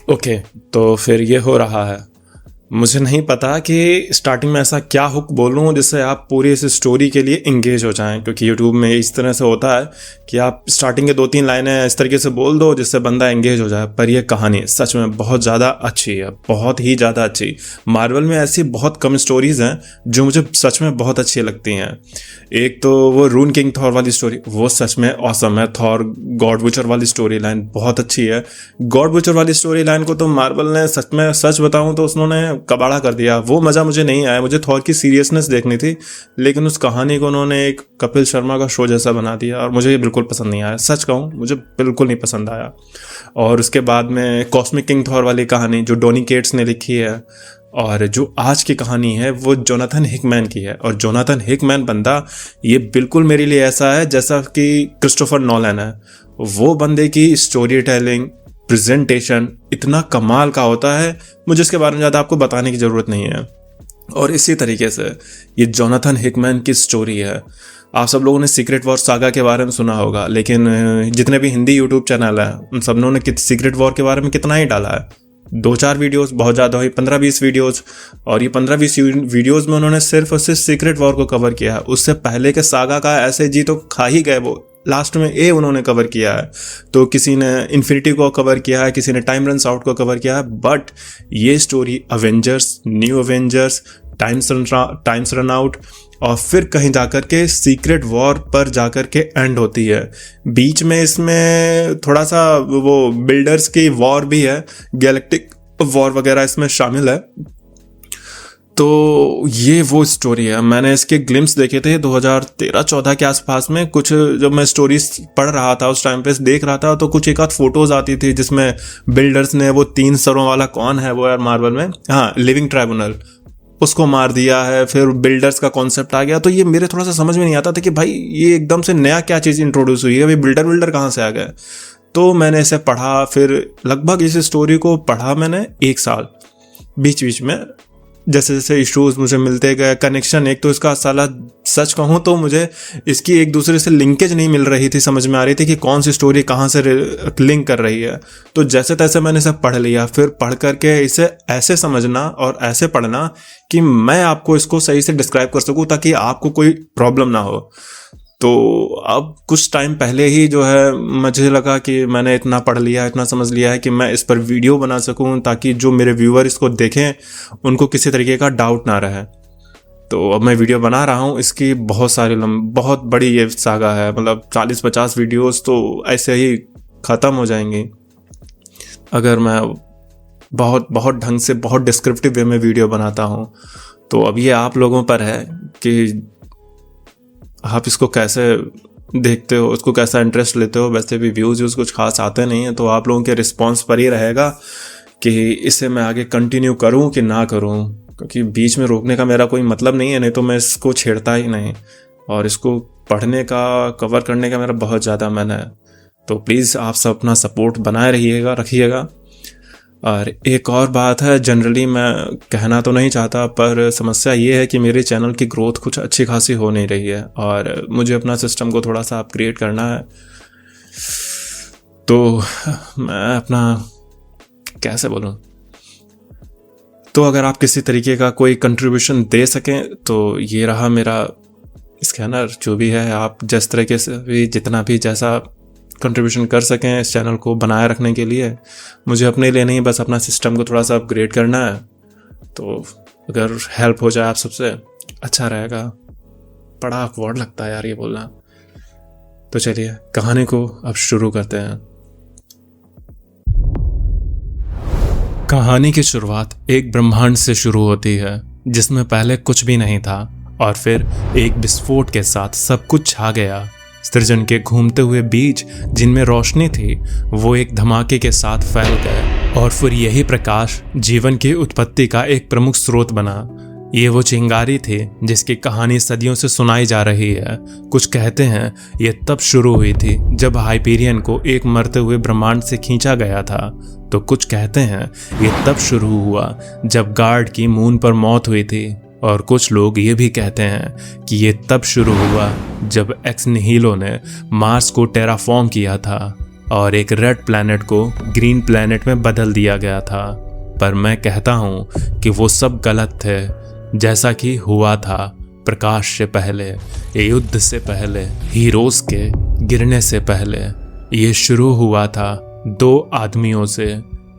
Okay, तो फिर ये हो रहा है। मुझे नहीं पता कि स्टार्टिंग में ऐसा क्या हुक बोलूँ जिससे आप पूरी इस स्टोरी के लिए इंगेज हो जाएं, क्योंकि यूट्यूब में इस तरह से होता है कि आप स्टार्टिंग के 2-3 लाइनें इस तरीके से बोल दो जिससे बंदा एंगेज हो जाए। पर यह कहानी सच में बहुत ज़्यादा अच्छी है, बहुत ही ज़्यादा अच्छी। मार्वल में ऐसी बहुत कम स्टोरीज़ हैं जो मुझे सच में बहुत अच्छी लगती हैं। एक तो वो रून किंग थॉर वाली स्टोरी, वो सच में ऑसम है। थॉर गॉड बुचर वाली स्टोरी लाइन बहुत अच्छी है। गॉड बुचर वाली स्टोरी लाइन को तो मार्वल ने सच में, सच बताऊं तो उन्होंने कबाड़ा कर दिया। वो मज़ा मुझे नहीं आया। मुझे थॉर की सीरियसनेस देखनी थी, लेकिन उस कहानी को उन्होंने एक कपिल शर्मा का शो जैसा बना दिया और मुझे ये बिल्कुल पसंद नहीं आया। सच कहूँ, मुझे बिल्कुल नहीं पसंद आया। और उसके बाद में कॉस्मिक किंग थॉर वाली कहानी जो डोनी केट्स ने लिखी है, और जो आज की कहानी है वो जोनाथन हिकमैन की है। और जोनाथन हिकमैन बंदा ये बिल्कुल मेरे लिए ऐसा है जैसा कि क्रिस्टोफर नॉलन है। वो बंदे की स्टोरी टेलिंग, प्रेजेंटेशन इतना कमाल का होता है, मुझे इसके बारे में ज़्यादा आपको बताने की ज़रूरत नहीं है। और इसी तरीके से ये जोनाथन हिकमैन की स्टोरी है। आप सब लोगों ने सीक्रेट वॉर सागा के बारे में सुना होगा, लेकिन जितने भी हिंदी यूट्यूब चैनल हैं उन सब ने सीक्रेट वॉर के बारे में कितना ही डाला है। 2-4 वीडियोस, बहुत ज़्यादा हुई 15-20 वीडियोस। और ये 15-20 वीडियोस में उन्होंने सिर्फ और सिर्फ सीक्रेट वॉर को कवर किया है। उससे पहले के सागा का ऐसे जी तो खा ही गए। वो लास्ट में ए उन्होंने कवर किया है, तो किसी ने इन्फिनिटी को कवर किया है, किसी ने टाइम रन्स आउट को कवर किया है। बट ये story Avengers, new Avengers, times run out और फिर कहीं जाकर के सीक्रेट वॉर पर जाकर के एंड होती है। बीच में इसमें थोड़ा सा वो बिल्डर्स की वॉर भी है, गैलेक्टिक वॉर वगैरह इसमें शामिल है। तो ये वो स्टोरी है। मैंने इसके ग्लिम्स देखे थे 2013-14 के आसपास में। कुछ जब मैं स्टोरीज पढ़ रहा था उस टाइम पे देख रहा था, तो कुछ एक आध फोटोज आती थी जिसमें बिल्डर्स ने वो 3 सरों वाला कौन है वो यार मार्वल में, हाँ, लिविंग ट्राइब्यूनल, उसको मार दिया है। फिर बिल्डर्स का कॉन्सेप्ट आ गया। तो ये मेरे थोड़ा सा समझ में नहीं आता था कि भाई ये एकदम से नया क्या चीज़ इंट्रोड्यूस हुई है, भाई बिल्डर कहाँ से आ गए। तो मैंने इसे पढ़ा, फिर लगभग इस स्टोरी को पढ़ा मैंने 1 साल। बीच बीच में जैसे जैसे इश्यूज मुझे मिलते गए, कनेक्शन, एक तो इसका साला सच कहूँ तो मुझे इसकी एक दूसरे से लिंकेज नहीं मिल रही थी, समझ में आ रही थी कि कौन सी स्टोरी कहाँ से लिंक कर रही है। तो जैसे तैसे मैंने इसे पढ़ लिया। फिर पढ़ करके इसे ऐसे समझना और ऐसे पढ़ना कि मैं आपको इसको सही से डिस्क्राइब कर सकूँ ताकि आपको कोई प्रॉब्लम ना हो। तो अब कुछ टाइम पहले ही जो है मुझे लगा कि मैंने इतना पढ़ लिया, इतना समझ लिया है कि मैं इस पर वीडियो बना सकूं ताकि जो मेरे व्यूअर इसको देखें उनको किसी तरीके का डाउट ना रहे। तो अब मैं वीडियो बना रहा हूं। इसकी बहुत बड़ी ये सागा है, मतलब 40-50 वीडियोस तो ऐसे ही ख़त्म हो जाएंगी अगर मैं बहुत बहुत ढंग से, बहुत डिस्क्रिप्टिव वे में वीडियो बनाता हूं। तो अब ये आप लोगों पर है कि आप इसको कैसे देखते हो, उसको कैसा इंटरेस्ट लेते हो। वैसे भी व्यूज़ कुछ खास आते नहीं हैं, तो आप लोगों के रिस्पांस पर ही रहेगा कि इसे मैं आगे कंटिन्यू करूं कि ना करूं, क्योंकि बीच में रोकने का मेरा कोई मतलब नहीं है। नहीं तो मैं इसको छेड़ता ही नहीं, और इसको पढ़ने का, कवर करने का मेरा बहुत ज़्यादा मन है। तो प्लीज़ आप सब अपना सपोर्ट बनाए रखिएगा। और एक और बात है, जनरली मैं कहना तो नहीं चाहता, पर समस्या ये है कि मेरे चैनल की ग्रोथ कुछ अच्छी खासी हो नहीं रही है और मुझे अपना सिस्टम को थोड़ा सा अपग्रेड करना है। तो मैं अपना कैसे बोलूँ, तो अगर आप किसी तरीके का कोई कंट्रीब्यूशन दे सकें तो ये रहा मेरा स्कैनर। जो भी है, आप जिस तरीके से भी, जितना भी जैसा कंट्रीब्यूशन कर सकें इस चैनल को बनाए रखने के लिए। मुझे अपने लिए नहीं, बस अपना सिस्टम को थोड़ा सा अपग्रेड करना है। तो अगर हेल्प हो जाए आप सबसे, अच्छा रहेगा। बड़ा ऑकवर्ड लगता है यार ये बोलना। तो चलिए कहानी को अब शुरू करते हैं। कहानी की शुरुआत एक ब्रह्मांड से शुरू होती है जिसमें पहले कुछ भी नहीं था और फिर एक विस्फोट के साथ सब कुछ छा गया। सृजन के घूमते हुए बीज जिनमें रोशनी थी वो एक धमाके के साथ फैल गए और फिर यही प्रकाश जीवन की उत्पत्ति का एक प्रमुख स्रोत बना। ये वो चिंगारी थी जिसकी कहानी सदियों से सुनाई जा रही है। कुछ कहते हैं ये तब शुरू हुई थी जब हाइपीरियन को एक मरते हुए ब्रह्मांड से खींचा गया था, तो कुछ कहते हैं ये तब शुरू हुआ जब गार्ड की मून पर मौत हुई थी, और कुछ लोग ये भी कहते हैं कि ये तब शुरू हुआ जब एक्स निहीलो ने मार्स को टेराफॉर्म किया था। और एक रेड प्लैनेट को ग्रीन प्लैनेट में बदल दिया गया था। पर मैं कहता हूँ कि वो सब गलत थे। जैसा कि हुआ था प्रकाश से पहले, युद्ध से पहले, हीरोज के गिरने से पहले, ये शुरू हुआ था 2 आदमियों से।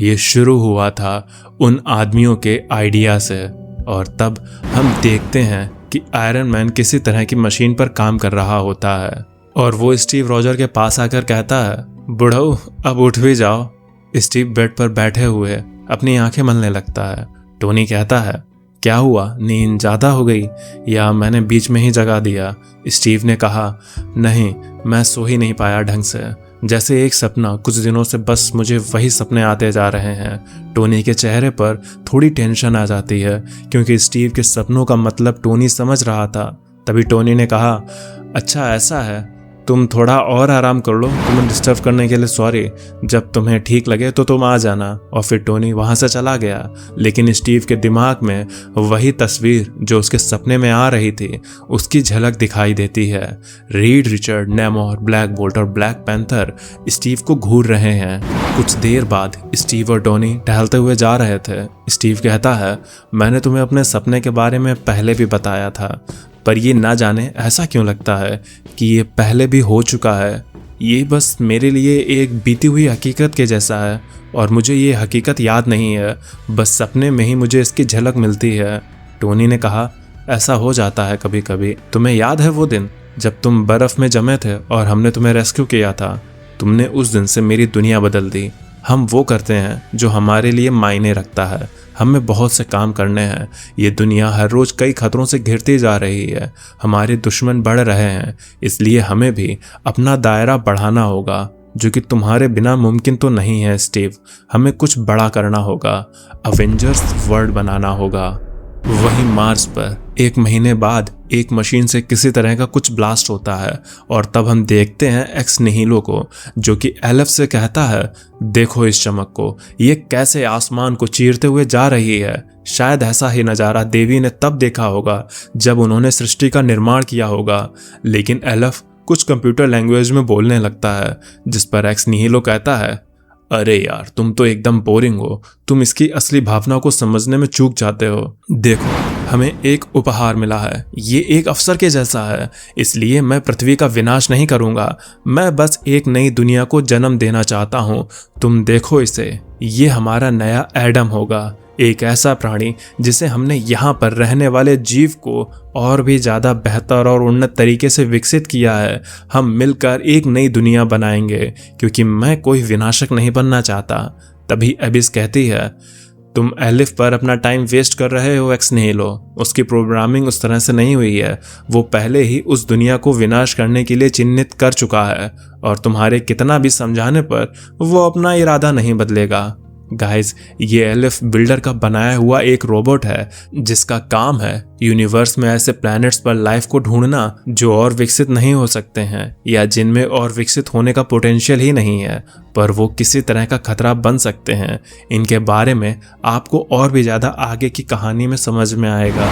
ये शुरू हुआ था उन आदमियों के आइडिया से। और तब हम देखते हैं कि आयरन मैन किसी तरह की मशीन पर काम कर रहा होता है और वो स्टीव रॉजर के पास आकर कहता है, बुढ़ऊ अब उठ भी जाओ। स्टीव बेड पर बैठे हुए अपनी आंखें मलने लगता है। टोनी कहता है, क्या हुआ, नींद ज़्यादा हो गई या मैंने बीच में ही जगा दिया? स्टीव ने कहा, नहीं, मैं सो ही नहीं पाया ढंग से। जैसे एक सपना, कुछ दिनों से बस मुझे वही सपने आते जा रहे हैं। टोनी के चेहरे पर थोड़ी टेंशन आ जाती है क्योंकि स्टीव के सपनों का मतलब टोनी समझ रहा था। तभी टोनी ने कहा, अच्छा ऐसा है, तुम थोड़ा और आराम कर लो, तुम्हें डिस्टर्ब करने के लिए सॉरी, जब तुम्हें ठीक लगे तो तुम आ जाना। और फिर टोनी वहां से चला गया। लेकिन स्टीव के दिमाग में वही तस्वीर जो उसके सपने में आ रही थी उसकी झलक दिखाई देती है। रीड रिचर्ड, नेमोर, ब्लैक बोल्ट और ब्लैक पैंथर स्टीव को घूर रहे हैं। कुछ देर बाद स्टीव और टोनी टहलते हुए जा रहे थे। स्टीव कहता है, मैंने तुम्हें अपने सपने के बारे में पहले भी बताया था, पर ये ना जाने ऐसा क्यों लगता है कि ये पहले भी हो चुका है। ये बस मेरे लिए एक बीती हुई हकीकत के जैसा है और मुझे ये हकीकत याद नहीं है, बस सपने में ही मुझे इसकी झलक मिलती है। टोनी ने कहा, ऐसा हो जाता है कभी कभी। तुम्हें याद है वो दिन जब तुम बर्फ़ में जमे थे और हमने तुम्हें रेस्क्यू किया था? तुमने उस दिन से मेरी दुनिया बदल दी। हम वो करते हैं जो हमारे लिए मायने रखता है। हमें बहुत से काम करने हैं। ये दुनिया हर रोज़ कई खतरों से घिरती जा रही है। हमारे दुश्मन बढ़ रहे हैं, इसलिए हमें भी अपना दायरा बढ़ाना होगा, जो कि तुम्हारे बिना मुमकिन तो नहीं है स्टीव। हमें कुछ बड़ा करना होगा, अवेंजर्स वर्ल्ड बनाना होगा। वहीं मार्स पर 1 महीने बाद एक मशीन से किसी तरह का कुछ ब्लास्ट होता है और तब हम देखते हैं एक्स निहिलो को, जो कि एलेफ से कहता है, देखो इस चमक को, ये कैसे आसमान को चीरते हुए जा रही है। शायद ऐसा ही नज़ारा देवी ने तब देखा होगा जब उन्होंने सृष्टि का निर्माण किया होगा। लेकिन एलेफ कुछ कंप्यूटर लैंग्वेज में बोलने लगता है, जिस पर एक्स निहिलो कहता है, अरे यार, तुम तो एकदम बोरिंग हो, तुम इसकी असली भावना को समझने में चूक जाते हो। देखो, हमें एक उपहार मिला है, ये एक अवसर के जैसा है, इसलिए मैं पृथ्वी का विनाश नहीं करूंगा। मैं बस एक नई दुनिया को जन्म देना चाहता हूँ। तुम देखो इसे, ये हमारा नया एडम होगा, एक ऐसा प्राणी जिसे हमने यहाँ पर रहने वाले जीव को और भी ज़्यादा बेहतर और उन्नत तरीके से विकसित किया है। हम मिलकर एक नई दुनिया बनाएंगे, क्योंकि मैं कोई विनाशक नहीं बनना चाहता। तभी एबिस कहती है, तुम एलिफ पर अपना टाइम वेस्ट कर रहे हो एक्स निहिलो। उसकी प्रोग्रामिंग उस तरह से नहीं हुई है। वो पहले ही उस दुनिया को विनाश करने के लिए चिन्हित कर चुका है और तुम्हारे कितना भी समझाने पर वो अपना इरादा नहीं बदलेगा। गाइस, ये एलिफ बिल्डर का बनाया हुआ एक रोबोट है जिसका काम है यूनिवर्स में ऐसे प्लैनेट्स पर लाइफ को ढूंढना जो और विकसित नहीं हो सकते हैं या जिनमें और विकसित होने का पोटेंशियल ही नहीं है, पर वो किसी तरह का खतरा बन सकते हैं। इनके बारे में आपको और भी ज़्यादा आगे की कहानी में समझ में आएगा।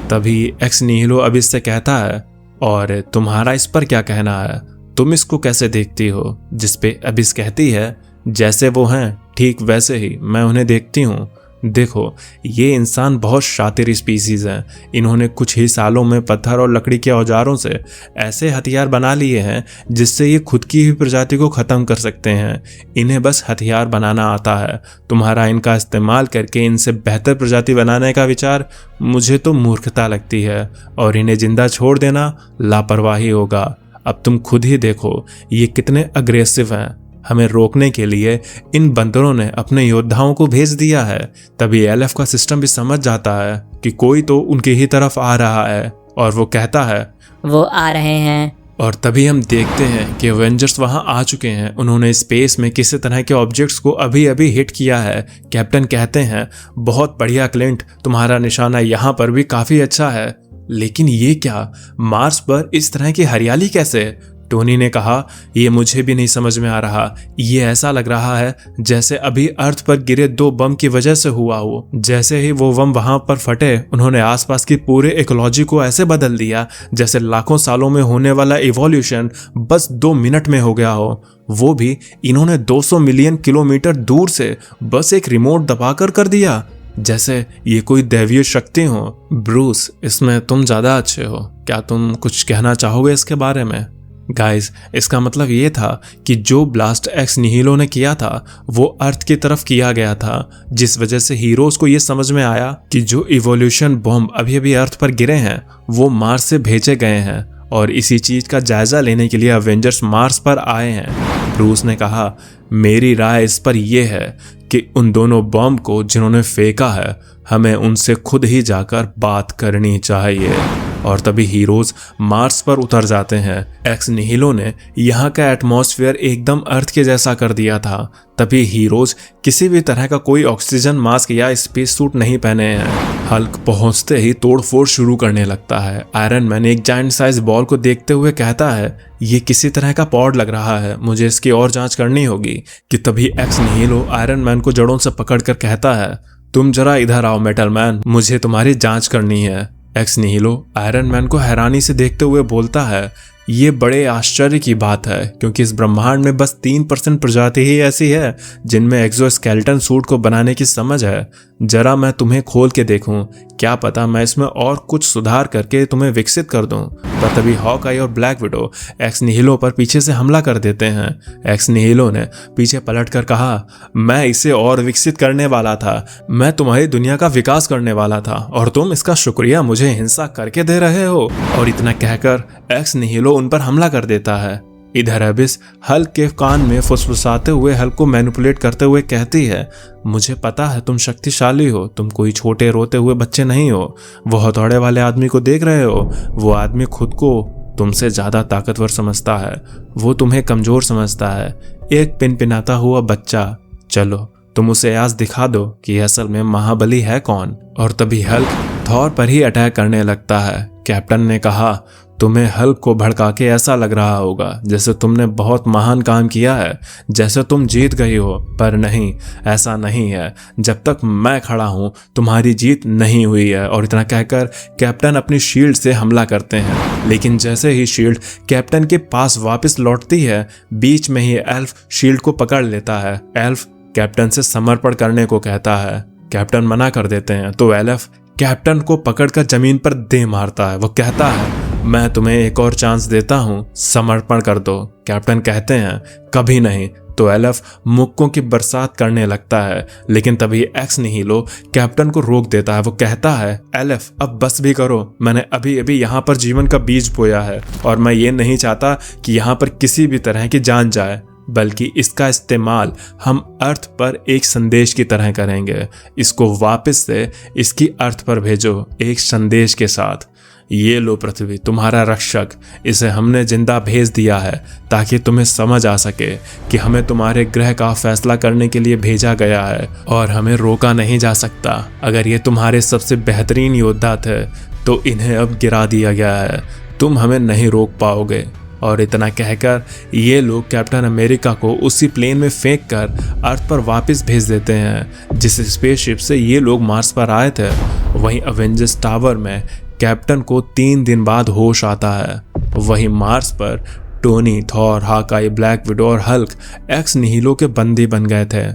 तभी एक्स निहिलो अबिस से कहता है, और तुम्हारा इस पर क्या कहना है? तुम इसको कैसे देखती हो? जिस पे अबिस कहती है, जैसे वो हैं ठीक वैसे ही मैं उन्हें देखती हूँ। देखो, ये इंसान बहुत शातिर स्पीसीज हैं। इन्होंने कुछ ही सालों में पत्थर और लकड़ी के औजारों से ऐसे हथियार बना लिए हैं जिससे ये खुद की ही प्रजाति को ख़त्म कर सकते हैं। इन्हें बस हथियार बनाना आता है। तुम्हारा इनका इस्तेमाल करके इनसे बेहतर प्रजाति बनाने का विचार मुझे तो मूर्खता लगती है, और इन्हें जिंदा छोड़ देना लापरवाही होगा। अब तुम खुद ही देखो, ये कितने अग्रेसिव हैं। हमें रोकने के लिए इन बंदरों ने अपने योद्धाओं को भेज दिया है। तभी एलेफ का सिस्टम भी समझ जाता है कि कोई तो उनकी ही तरफ आ रहा है, और वो कहता है, वो आ रहे हैं। और तभी हम देखते हैं कि एवेंजर्स वहां आ चुके हैं। उन्होंने स्पेस में किसी तरह के ऑब्जेक्ट्स को अभी अभी हिट किया है। कैप्टन कहते हैं, बहुत बढ़िया क्लिंट, तुम्हारा निशाना यहाँ पर भी काफी अच्छा है। लेकिन ये क्या, मार्स पर इस तरह की हरियाली कैसे? टोनी ने कहा, ये मुझे भी नहीं समझ में आ रहा। ये ऐसा लग रहा है जैसे अभी अर्थ पर गिरे 2 बम की वजह से हुआ हो। जैसे ही वो बम वहां पर फटे, उन्होंने आसपास की पूरे इकोलॉजी को ऐसे बदल दिया जैसे लाखों सालों में होने वाला इवोल्यूशन बस 2 मिनट में हो गया हो। वो भी इन्होंने 200 मिलियन किलोमीटर दूर से बस एक रिमोट दबाकर कर दिया, जैसे ये कोई दैवीय शक्ति हो। ब्रूस, इसमें तुम ज्यादा अच्छे हो, क्या तुम कुछ कहना चाहोगे इसके बारे में? गाइस, इसका मतलब ये था कि जो ब्लास्ट एक्स निहिलो ने किया था वो अर्थ की तरफ किया गया था, जिस वजह से हीरोज को ये समझ में आया कि जो इवोल्यूशन बॉम्ब अभी अभी अर्थ पर गिरे हैं वो मार्स से भेजे गए हैं, और इसी चीज का जायजा लेने के लिए अवेंजर्स मार्स पर आए हैं। ब्रूस ने कहा, मेरी राय इस पर यह है कि उन दोनों बॉम्ब को जिन्होंने फेंका है, हमें उनसे खुद ही जाकर बात करनी चाहिए। और तभी हीरोज मार्स पर उतर जाते हैं। एक्स निहिलो ने यहाँ का एटमॉस्फेयर एकदम अर्थ के जैसा कर दिया था। तभी हीरोज किसी भी तरह का कोई ऑक्सीजन मास्क या स्पेस सूट नहीं पहने हैं। हल्क पहुंचते ही तोड़फोड़ शुरू करने लगता है। आयरन मैन एक जायंट साइज बॉल को देखते हुए कहता है, ये किसी तरह का पॉड लग रहा है, मुझे इसकी और जांच करनी होगी। कि तभी एक्स निहिलो आयरन मैन को जड़ों से पकड़कर कहता है, तुम जरा इधर आओ मेटल मैन, मुझे तुम्हारी जांच करनी है। एक्स निहिलो आयरन मैन को हैरानी से देखते हुए बोलता है, ये बड़े आश्चर्य की बात है, क्योंकि इस ब्रह्मांड में बस 3% प्रजाति ही ऐसी है जिनमें एक्सोस्केलेटन सूट को बनाने की समझ है। जरा मैं तुम्हें खोल के देखूं, क्या पता मैं इसमें और कुछ सुधार करके तुम्हें विकसित कर दूं। पर तभी हॉकआई और ब्लैक विडो एक्स निहिलो पर पीछे से हमला कर देते हैं। एक्स निहिलो ने पीछे पलटकर कहा, मैं इसे और विकसित करने वाला था, मैं तुम्हारी दुनिया का विकास करने वाला था, और तुम इसका शुक्रिया मुझे हिंसा करके दे रहे हो। और इतना कहकर एक्स निहिलो उन पर हमला कर देता है। इधर एबिस हल्क के कान में फुसफुसाते हुए हल्क को मैनिपुलेट करते हुए कहती है, मुझे पता है तुम शक्तिशाली हो, तुम कोई छोटे रोते हुए बच्चे नहीं हो। वो हथौड़े वाले आदमी को देख रहे हो, वो आदमी खुद को तुमसे ज्यादा ताकतवर समझता है, वो तुम्हें कमजोर समझता है, एक पिनपिनाता हुआ बच्चा। चलो तुम उसे आज दिखा दो कि असल में महाबली है कौन। और तभी हल्क थॉर पर ही अटैक करने लगता है। कैप्टन ने कहा, तुम्हें हल्क को भड़का के ऐसा लग रहा होगा जैसे तुमने बहुत महान काम किया है, जैसे तुम जीत गई हो, पर नहीं, ऐसा नहीं है। जब तक मैं खड़ा हूं तुम्हारी जीत नहीं हुई है। और इतना कहकर कैप्टन अपनी शील्ड से हमला करते हैं, लेकिन जैसे ही शील्ड कैप्टन के पास वापस लौटती है, बीच में ही एल्फ शील्ड को पकड़ लेता है। एल्फ कैप्टन से समर्पण करने को कहता है, कैप्टन मना कर देते हैं, तो एल्फ कैप्टन को पकड़कर जमीन पर दे मारता है। वो कहता है, मैं तुम्हें एक और चांस देता हूं, समर्पण कर दो। कैप्टन कहते हैं, कभी नहीं। तो एल्फ मुक्कों की बरसात करने लगता है, लेकिन तभी एक्स निहिलो कैप्टन को रोक देता है। वो कहता है, एल्फ अब बस भी करो, मैंने अभी अभी यहाँ पर जीवन का बीज बोया है, और मैं ये नहीं चाहता कि यहाँ पर किसी भी तरह की जान जाए, बल्कि इसका इस्तेमाल हम अर्थ पर एक संदेश की तरह करेंगे। इसको वापस से इसकी अर्थ पर भेजो एक संदेश के साथ। ये लो पृथ्वी, तुम्हारा रक्षक, इसे हमने जिंदा भेज दिया है ताकि तुम्हें समझ आ सके कि हमें तुम्हारे ग्रह का फैसला करने के लिए भेजा गया है और हमें रोका नहीं जा सकता। अगर ये तुम्हारे सबसे बेहतरीन योद्धा थे तो इन्हें अब गिरा दिया गया है, तुम हमें नहीं रोक पाओगे। और इतना कहकर ये लोग कैप्टन अमेरिका को उसी प्लेन में फेंक कर अर्थ पर वापस भेज देते हैं जिस स्पेसशिप से ये लोग मार्स पर आए थे। वहीं अवेंजर्स टावर में कैप्टन को 3 दिन बाद होश आता है। वहीं मार्स पर Tony, Thor, Hawkeye, black window और हल्क एक्स निहिलो के बंदी बन गए थे।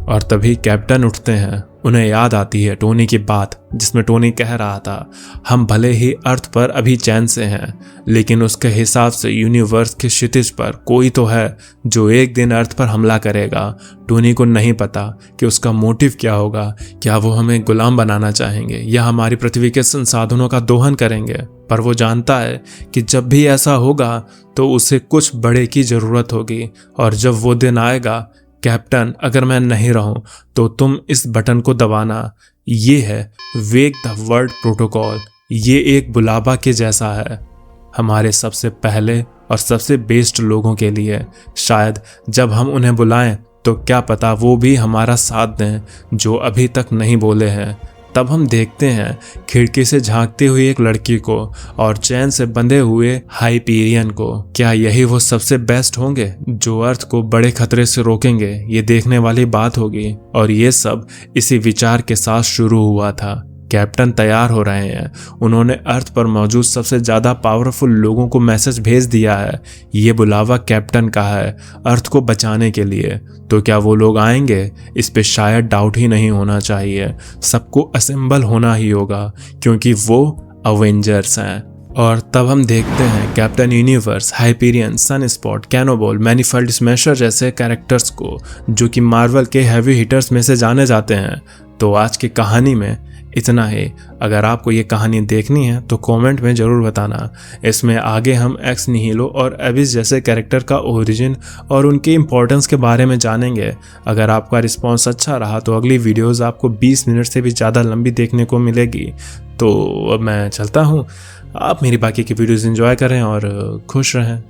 और तभी कैप्टन उठते हैं। उन्हें याद आती है टोनी की बात, जिसमें टोनी कह रहा था, हम भले ही अर्थ पर अभी चैन से हैं, लेकिन उसके हिसाब से यूनिवर्स के क्षितिज पर कोई तो है जो एक दिन अर्थ पर हमला करेगा। टोनी को नहीं पता कि उसका मोटिव क्या होगा। क्या वो हमें गुलाम बनाना चाहेंगे या हमारी पृथ्वी के संसाधनों का दोहन करेंगे? पर वो जानता है कि जब भी ऐसा होगा तो उसे कुछ बड़े की जरूरत होगी। और जब वो दिन आएगा, कैप्टन अगर मैं नहीं रहूं तो तुम इस बटन को दबाना। ये है वेक द वर्ल्ड प्रोटोकॉल। ये एक बुलावा के जैसा है हमारे सबसे पहले और सबसे बेस्ट लोगों के लिए। शायद जब हम उन्हें बुलाएं तो क्या पता वो भी हमारा साथ दें जो अभी तक नहीं बोले हैं। तब हम देखते हैं खिड़की से झांकती हुई एक लड़की को और चैन से बंधे हुए हाइपीरियन को। क्या यही वो सबसे बेस्ट होंगे जो अर्थ को बड़े खतरे से रोकेंगे? ये देखने वाली बात होगी। और ये सब इसी विचार के साथ शुरू हुआ था। कैप्टन तैयार हो रहे हैं। उन्होंने अर्थ पर मौजूद सबसे ज्यादा पावरफुल लोगों को मैसेज भेज दिया है। ये बुलावा कैप्टन का है अर्थ को बचाने के लिए। तो क्या वो लोग आएंगे? इस पे शायद डाउट ही नहीं होना चाहिए। सबको असेंबल होना ही होगा क्योंकि वो अवेंजर्स हैं। और तब हम देखते हैं Captain Universe, Hyperion, Sunspot, Cannonball, Manifold Smasher जैसे कैरेक्टर्स को जो कि मार्वल के हैवी हिटर्स में से जाने जाते हैं। तो आज की कहानी में इतना ही। अगर आपको ये कहानी देखनी है तो कमेंट में ज़रूर बताना। इसमें आगे हम एक्स निहिलो और एबिस जैसे कैरेक्टर का ओरिजिन और उनके इम्पोर्टेंस के बारे में जानेंगे। अगर आपका रिस्पांस अच्छा रहा तो अगली वीडियोस आपको 20 मिनट से भी ज़्यादा लंबी देखने को मिलेगी। तो अब मैं चलता हूँ। आप मेरी बाकी की वीडियोस एंजॉय करें और खुश रहें।